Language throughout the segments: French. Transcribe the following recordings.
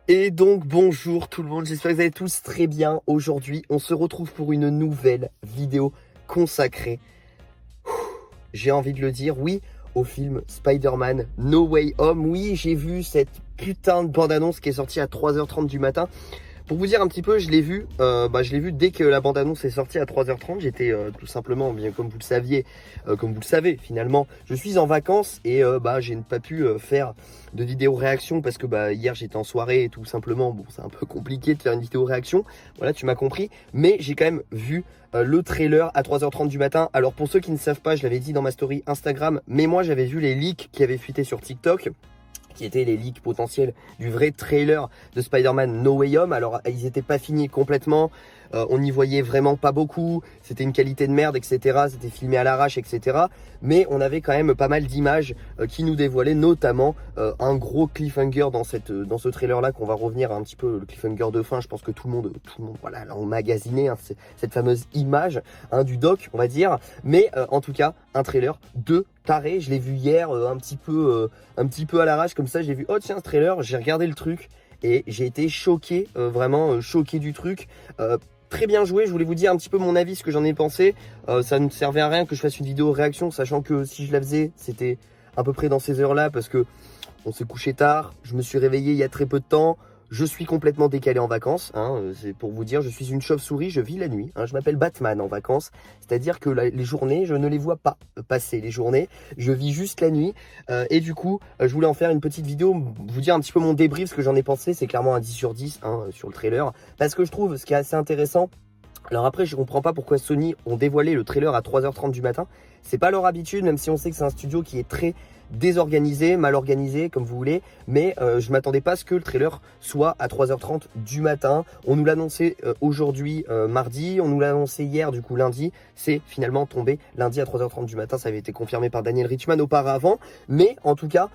Et donc bonjour tout le monde, j'espère que vous allez tous très bien. Aujourd'hui on se retrouve pour une nouvelle vidéo consacrée, j'ai envie de le dire, oui, au film Spider-Man No Way Home. Oui, j'ai vu cette putain de bande-annonce qui est sortie à 3h30 du matin. Pour vous dire un petit peu, je l'ai vu dès que la bande-annonce est sortie à 3h30. J'étais tout simplement, bien comme vous le saviez, comme vous le savez finalement, je suis en vacances et j'ai pas pu faire de vidéo réaction parce que hier j'étais en soirée et tout simplement, bon, c'est un peu compliqué de faire une vidéo réaction, voilà, tu m'as compris, mais j'ai quand même vu le trailer à 3h30 du matin. Alors pour ceux qui ne savent pas, je l'avais dit dans ma story Instagram, mais moi j'avais vu les leaks qui avaient fuité sur TikTok, qui étaient les leaks potentiels du vrai trailer de Spider-Man No Way Home. Alors ils n'étaient pas finis complètement, on n'y voyait vraiment pas beaucoup, c'était une qualité de merde, etc. C'était filmé à l'arrache, etc. Mais on avait quand même pas mal d'images qui nous dévoilaient, notamment un gros cliffhanger dans ce trailer là, qu'on va revenir un petit peu, le cliffhanger de fin. Je pense que tout le monde voilà, l'a emmagasiné, hein, cette fameuse image, hein, du doc, on va dire. Mais en tout cas, un trailer de taré. Je l'ai vu hier un petit peu à l'arrache comme ça. J'ai vu, oh tiens, ce trailer, j'ai regardé le truc et j'ai été choqué, vraiment choqué du truc. Très bien joué. Je voulais vous dire un petit peu mon avis, ce que j'en ai pensé. Ça ne servait à rien que je fasse une vidéo réaction, sachant que si je la faisais, c'était à peu près dans ces heures-là, parce que on s'est couché tard, je me suis réveillé il y a très peu de temps. Je suis complètement décalé en vacances, hein, c'est pour vous dire, je suis une chauve-souris, je vis la nuit, hein, je m'appelle Batman en vacances, c'est-à-dire que les journées, je ne les vois pas passer, les journées, je vis juste la nuit, et du coup, je voulais en faire une petite vidéo, vous dire un petit peu mon débrief, ce que j'en ai pensé. C'est clairement un 10 sur 10 hein, sur le trailer, parce que je trouve ce qui est assez intéressant. Alors après, je comprends pas pourquoi Sony ont dévoilé le trailer à 3h30 du matin. C'est pas leur habitude, même si on sait que c'est un studio qui est très désorganisé, mal organisé, comme vous voulez. Mais je m'attendais pas à ce que le trailer soit à 3h30 du matin. On nous l'a annoncé aujourd'hui, mardi. On nous l'a annoncé hier, du coup lundi. C'est finalement tombé lundi à 3h30 du matin. Ça avait été confirmé par Daniel Richtman auparavant. Mais en tout cas,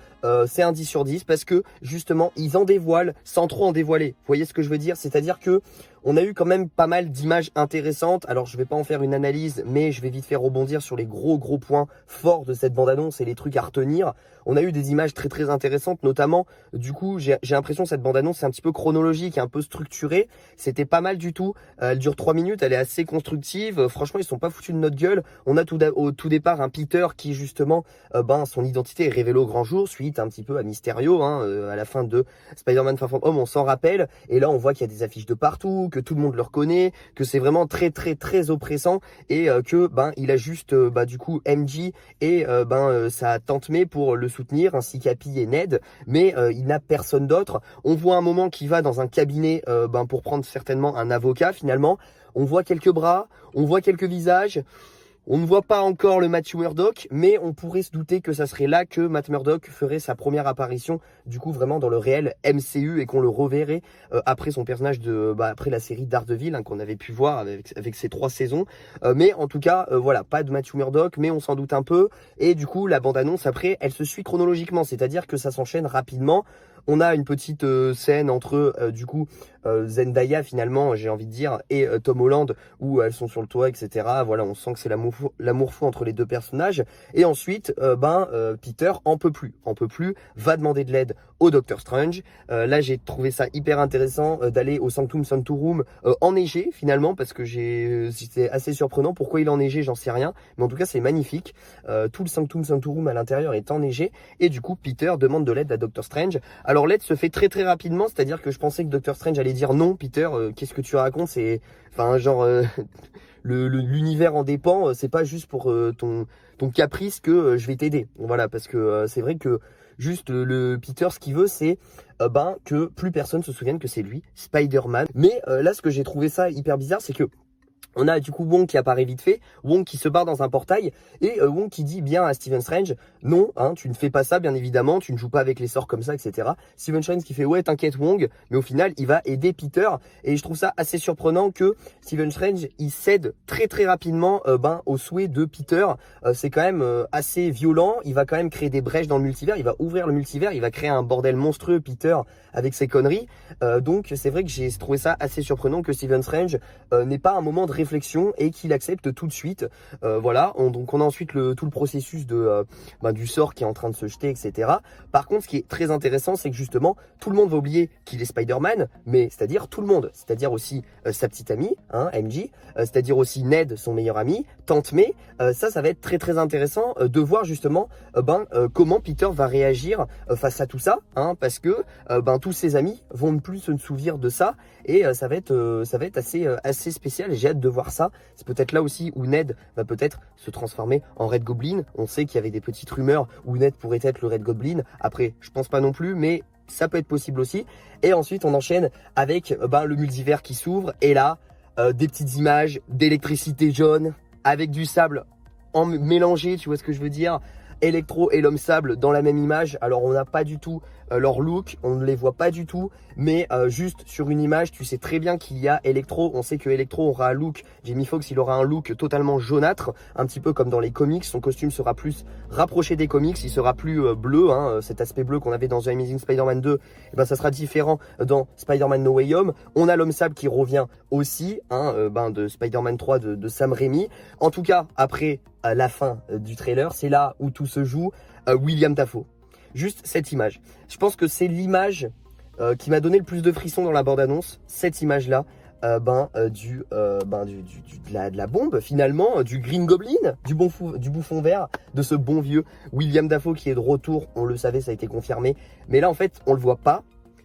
c'est un 10 sur 10 parce que justement, ils en dévoilent sans trop en dévoiler. Vous voyez ce que je veux dire? C'est-à-dire que on a eu quand même pas mal d'images intéressantes. Alors je vais pas en faire une analyse, mais je vais vite faire rebondir sur les gros points forts de cette bande-annonce et les trucs à retenir. On a eu des images très intéressantes, notamment, du coup, j'ai l'impression que cette bande-annonce c'est un petit peu chronologique, un peu structurée. C'était pas mal du tout. Elle dure 3 minutes, elle est assez constructive. Franchement, ils sont pas foutus de notre gueule. On a au tout départ un Peter qui justement, son identité est révélée au grand jour, suite un petit peu à Mysterio, hein, à la fin de Spider-Man Far From Home, on s'en rappelle. Et là, on voit qu'il y a des affiches de partout, que tout le monde le reconnaît, que c'est vraiment très oppressant, et que il a juste du coup MJ et sa tante May pour le soutenir, ainsi qu'Happy et Ned, mais il n'a personne d'autre. On voit un moment qu'il va dans un cabinet pour prendre certainement un avocat. Finalement, on voit quelques bras, on voit quelques visages. On ne voit pas encore le Matthew Murdock, mais on pourrait se douter que ça serait là que Matt Murdock ferait sa première apparition, du coup vraiment dans le réel MCU, et qu'on le reverrait après son personnage après la série Daredevil, hein, qu'on avait pu voir avec ses 3 saisons. Mais en tout cas, voilà, pas de Matthew Murdock, mais on s'en doute un peu. Et du coup, la bande-annonce après, elle se suit chronologiquement, c'est-à-dire que ça s'enchaîne rapidement. On a une petite scène entre Zendaya finalement, j'ai envie de dire, et Tom Holland, où elles sont sur le toit, etc. Voilà, on sent que c'est l'amour fou entre les deux personnages. Et ensuite, Peter en peut plus, va demander de l'aide au Doctor Strange. Là, j'ai trouvé ça hyper intéressant d'aller au Sanctum Sanctorum enneigé finalement, parce que c'était assez surprenant. Pourquoi il est enneigé, j'en sais rien, mais en tout cas c'est magnifique. Tout le Sanctum Sanctorum à l'intérieur est enneigé, et du coup Peter demande de l'aide à Doctor Strange. Alors l'aide se fait très rapidement, c'est-à-dire que je pensais que Doctor Strange allait dire non, Peter, qu'est-ce que tu racontes, c'est, enfin genre l'univers en dépend, c'est pas juste pour ton caprice que je vais t'aider. Voilà, parce que c'est vrai que juste le Peter, ce qu'il veut, c'est que plus personne se souvienne que c'est lui, Spider-Man. Mais là, ce que j'ai trouvé ça hyper bizarre, c'est que on a du coup Wong qui apparaît vite fait, Wong qui se barre dans un portail, et Wong qui dit bien à Stephen Strange, non, hein, tu ne fais pas ça, bien évidemment, tu ne joues pas avec les sorts comme ça, etc. Stephen Strange qui fait, ouais, t'inquiète Wong, mais au final, il va aider Peter, et je trouve ça assez surprenant que Stephen Strange, il cède très rapidement au souhait de Peter. C'est quand même assez violent, il va quand même créer des brèches dans le multivers, il va ouvrir le multivers, il va créer un bordel monstrueux, Peter, avec ses conneries. Donc c'est vrai que j'ai trouvé ça assez surprenant que Stephen Strange n'ait pas un moment de réflexion et qu'il accepte tout de suite. Voilà, donc on a ensuite tout le processus du sort qui est en train de se jeter, etc. Par contre, ce qui est très intéressant, c'est que justement, tout le monde va oublier qu'il est Spider-Man, mais c'est-à-dire tout le monde, c'est-à-dire aussi sa petite amie, hein, MJ, c'est-à-dire aussi Ned, son meilleur ami, Tante May. Ça va être très très intéressant de voir justement comment Peter va réagir face à tout ça, hein, parce que tous ses amis vont ne plus se souvenir de ça et ça va être assez spécial. J'ai hâte de voir ça. C'est peut-être là aussi où Ned va peut-être se transformer en Red Goblin. On sait qu'il y avait des petites rumeurs où Ned pourrait être le Red Goblin. Après, je pense pas non plus, mais ça peut être possible aussi. Et ensuite, on enchaîne avec le multivers qui s'ouvre et là, des petites images d'électricité jaune avec du sable mélangé, tu vois ce que je veux dire? Electro et l'homme sable dans la même image. Alors on n'a pas du tout leur look, on ne les voit pas du tout, mais juste sur une image, tu sais très bien qu'il y a Electro. On sait que Electro aura un look, Jamie Foxx, il aura un look totalement jaunâtre, un petit peu comme dans les comics. Son costume sera plus rapproché des comics, il sera plus bleu, hein, cet aspect bleu qu'on avait dans The Amazing Spider-Man 2, ça sera différent dans Spider-Man No Way Home. On a l'homme sable qui revient aussi, hein, de Spider-Man 3 de Sam Raimi. En tout cas, après la fin du trailer, c'est là où tout se joue. William Dafoe. Juste cette image. Je pense que c'est l'image qui m'a donné le plus de frissons dans la bande-annonce. Cette image-là, de la bombe finalement, du Green Goblin, du bouffon vert, de ce bon vieux William Dafoe qui est de retour. On le savait, ça a été confirmé. Mais là, en fait, on le voit pas.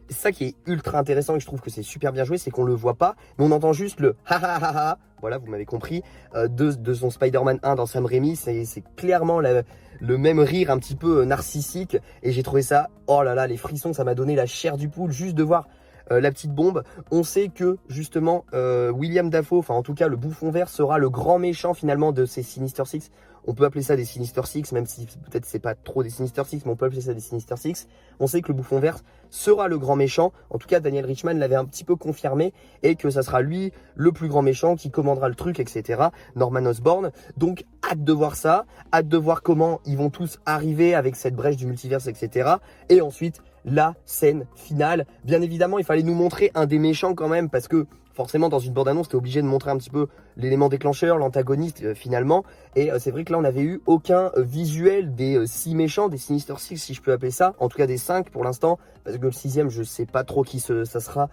C'est ça qui est ultra intéressant et je trouve que c'est super bien joué, c'est qu'on le voit pas, mais on entend juste le ha ha ha ha. Voilà, vous m'avez compris, de son Spider-Man 1 dans Sam Raimi. C'est clairement le même rire un petit peu narcissique et j'ai trouvé ça, oh là là, les frissons, ça m'a donné la chair du poule juste de voir la petite bombe. On sait que justement William Dafoe, enfin en tout cas le bouffon vert, sera le grand méchant finalement de ces Sinister Six. On peut appeler ça des Sinister Six, même si peut-être c'est pas trop des Sinister Six, mais on peut appeler ça des Sinister Six. On sait que le bouffon vert sera le grand méchant. En tout cas, Daniel Richman l'avait un petit peu confirmé et que ça sera lui le plus grand méchant qui commandera le truc, etc. Norman Osborn. Donc, hâte de voir ça. Hâte de voir comment ils vont tous arriver avec cette brèche du multiverse, etc. Et ensuite, la scène finale. Bien évidemment, il fallait nous montrer un des méchants quand même parce que forcément, dans une bande-annonce, t'es obligé de montrer un petit peu l'élément déclencheur, l'antagoniste finalement. Et c'est vrai que là, on n'avait eu aucun visuel des 6 méchants, des Sinister Six, si je peux appeler ça. En tout cas, des 5 pour l'instant. Parce que le 6e, je sais pas trop qui ça sera.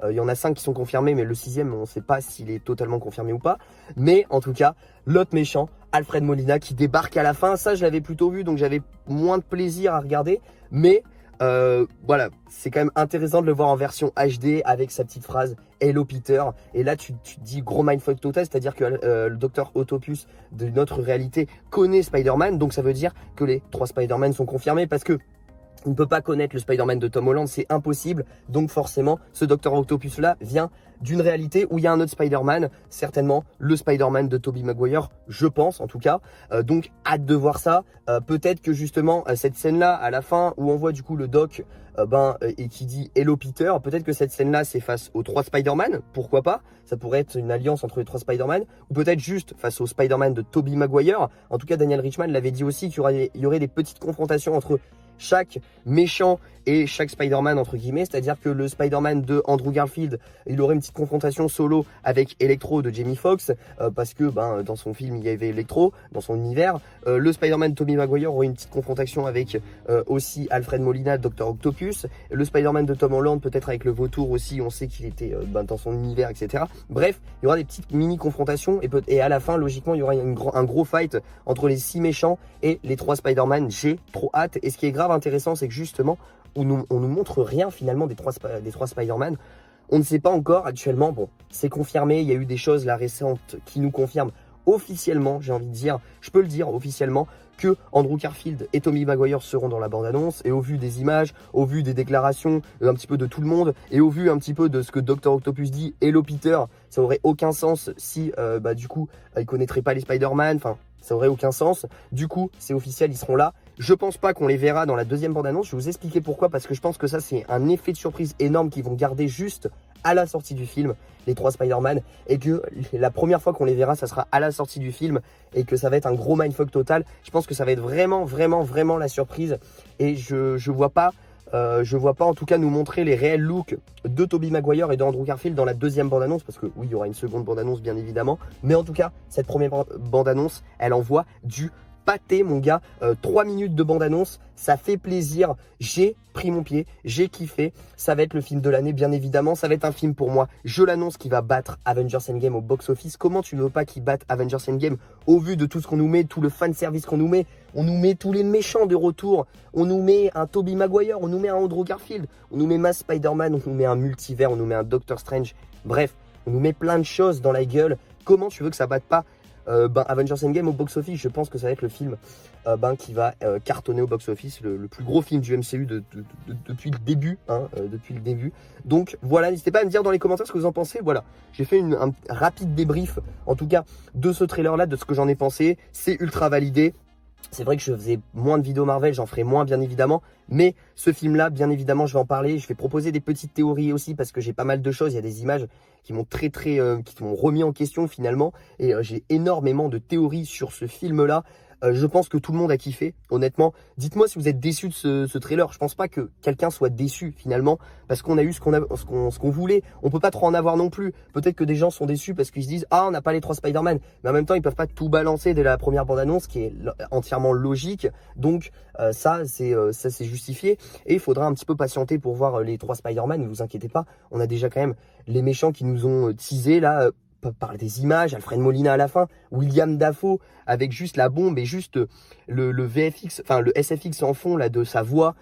Il y en a 5 qui sont confirmés, mais le 6e, on ne sait pas s'il est totalement confirmé ou pas. Mais en tout cas, l'autre méchant, Alfred Molina, qui débarque à la fin. Ça, je l'avais plutôt vu, donc j'avais moins de plaisir à regarder. Mais voilà, c'est quand même intéressant de le voir en version HD avec sa petite phrase Hello Peter. Et là tu te dis gros mindfuck total, c'est-à-dire que le Dr Octopus de notre réalité connaît Spider-Man. Donc ça veut dire que les 3 Spider-Man sont confirmés parce que on ne peut pas connaître le Spider-Man de Tom Holland, c'est impossible. Donc forcément, ce Dr Octopus-là vient d'une réalité où il y a un autre Spider-Man, certainement le Spider-Man de Tobey Maguire, je pense en tout cas. Donc hâte de voir ça. Peut-être que justement, cette scène-là, à la fin, où on voit du coup le Doc et qui dit Hello Peter, peut-être que cette scène-là, c'est face aux 3 Spider-Man, pourquoi pas? Ça pourrait être une alliance entre les 3 Spider-Man, ou peut-être juste face au Spider-Man de Tobey Maguire. En tout cas, Daniel Richman l'avait dit aussi qu'il y aurait des petites confrontations entre chaque méchant et chaque Spider-Man entre guillemets, c'est-à-dire que le Spider-Man de Andrew Garfield, il aurait une petite confrontation solo avec Electro de Jamie Foxx parce que dans son film il y avait Electro dans son univers. Le Spider-Man de Tobey Maguire aurait une petite confrontation avec aussi Alfred Molina, Dr Octopus. Le Spider-Man de Tom Holland peut-être avec le vautour aussi, on sait qu'il était dans son univers, etc. Bref, il y aura des petites mini confrontations et à la fin logiquement il y aura un gros fight entre les 6 méchants et les 3 Spider-Man. J'ai trop hâte. Et ce qui est grave intéressant, c'est que justement on nous montre rien finalement des 3 Spider-Man. On ne sait pas encore actuellement. Bon, c'est confirmé, il y a eu des choses là récentes qui nous confirment officiellement, j'ai envie de dire, je peux le dire officiellement, que Andrew Garfield et Tobey Maguire seront dans la bande-annonce. Et au vu des images, au vu des déclarations, un petit peu de tout le monde, et au vu un petit peu de ce que Dr Octopus dit, Hello Peter, ça aurait aucun sens si du coup il connaîtrait pas les Spider-Man, enfin ça aurait aucun sens. Du coup c'est officiel, ils seront là. Je pense pas qu'on les verra dans la deuxième bande-annonce. Je vais vous expliquer pourquoi, parce que je pense que ça c'est un effet de surprise énorme qu'ils vont garder juste à la sortie du film, les 3 Spider-Man, et que la première fois qu'on les verra, ça sera à la sortie du film, et que ça va être un gros mindfuck total. Je pense que ça va être vraiment la surprise, et je vois pas Je vois pas en tout cas nous montrer les réels looks de Tobey Maguire et de Andrew Garfield dans la deuxième bande-annonce, parce que oui, il y aura une seconde bande-annonce bien évidemment, mais en tout cas, cette première bande-annonce, elle envoie du pâté, mon gars. 3 minutes de bande-annonce, ça fait plaisir. J'ai pris mon pied, j'ai kiffé. Ça va être le film de l'année, bien évidemment. Ça va être un film pour moi, je l'annonce, qui va battre Avengers Endgame au box-office. Comment tu veux pas qu'il batte Avengers Endgame au vu de tout ce qu'on nous met, tout le fan-service qu'on nous met? On nous met tous les méchants de retour. On nous met un Tobey Maguire, on nous met un Andrew Garfield, on nous met Mass Spider-Man, on nous met un multivers, on nous met un Doctor Strange. Bref, on nous met plein de choses dans la gueule. Comment tu veux que ça batte pas Avengers Endgame au box-office? Je pense que ça va être le film qui va cartonner au box-office, le plus gros film du MCU depuis le début. Depuis le début. Donc voilà, n'hésitez pas à me dire dans les commentaires ce que vous en pensez. Voilà, j'ai fait un rapide débrief, en tout cas, de ce trailer-là, de ce que j'en ai pensé. C'est ultra validé. C'est vrai que je faisais moins de vidéos Marvel, j'en ferai moins bien évidemment, mais ce film-là, bien évidemment, je vais en parler. Je vais proposer des petites théories aussi parce que j'ai pas mal de choses. Il y a des images qui m'ont qui m'ont remis en question finalement, et j'ai énormément de théories sur ce film-là. Je pense que tout le monde a kiffé, honnêtement. Dites-moi si vous êtes déçus de ce trailer. Je pense pas que quelqu'un soit déçu finalement, parce qu'on a eu ce qu'on voulait. On peut pas trop en avoir non plus. Peut-être que des gens sont déçus parce qu'ils se disent ah, on n'a pas les 3 Spider-Man, mais en même temps ils peuvent pas tout balancer dès la première bande-annonce, qui est entièrement logique. Donc ça c'est justifié, et il faudra un petit peu patienter pour voir les 3 Spider-Man. Ne vous inquiétez pas, on a déjà quand même les méchants qui nous ont teasé là. Par des images, Alfred Molina à la fin, William Dafoe avec juste la bombe et juste le VFX, enfin le SFX en fond là de sa voix.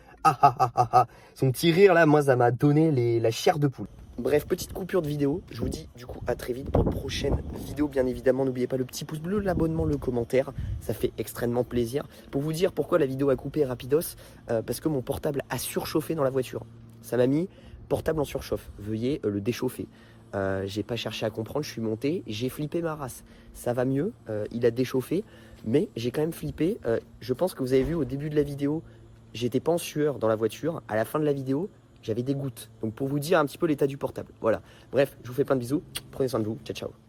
Son petit rire là, moi ça m'a donné la chair de poule. Bref, petite coupure de vidéo. Je vous dis du coup à très vite pour une prochaine vidéo. Bien évidemment, n'oubliez pas le petit pouce bleu, l'abonnement, le commentaire. Ça fait extrêmement plaisir. Pour vous dire pourquoi la vidéo a coupé rapidos, parce que mon portable a surchauffé dans la voiture. Ça m'a mis portable en surchauffe. Veuillez le déchauffer. J'ai pas cherché à comprendre, je suis monté, j'ai flippé ma race. Ça va mieux, il a déchauffé, mais j'ai quand même flippé. Je pense que vous avez vu au début de la vidéo, j'étais pas en sueur dans la voiture. À la fin de la vidéo, j'avais des gouttes. Donc pour vous dire un petit peu l'état du portable. Voilà. Bref, je vous fais plein de bisous. Prenez soin de vous. Ciao, ciao.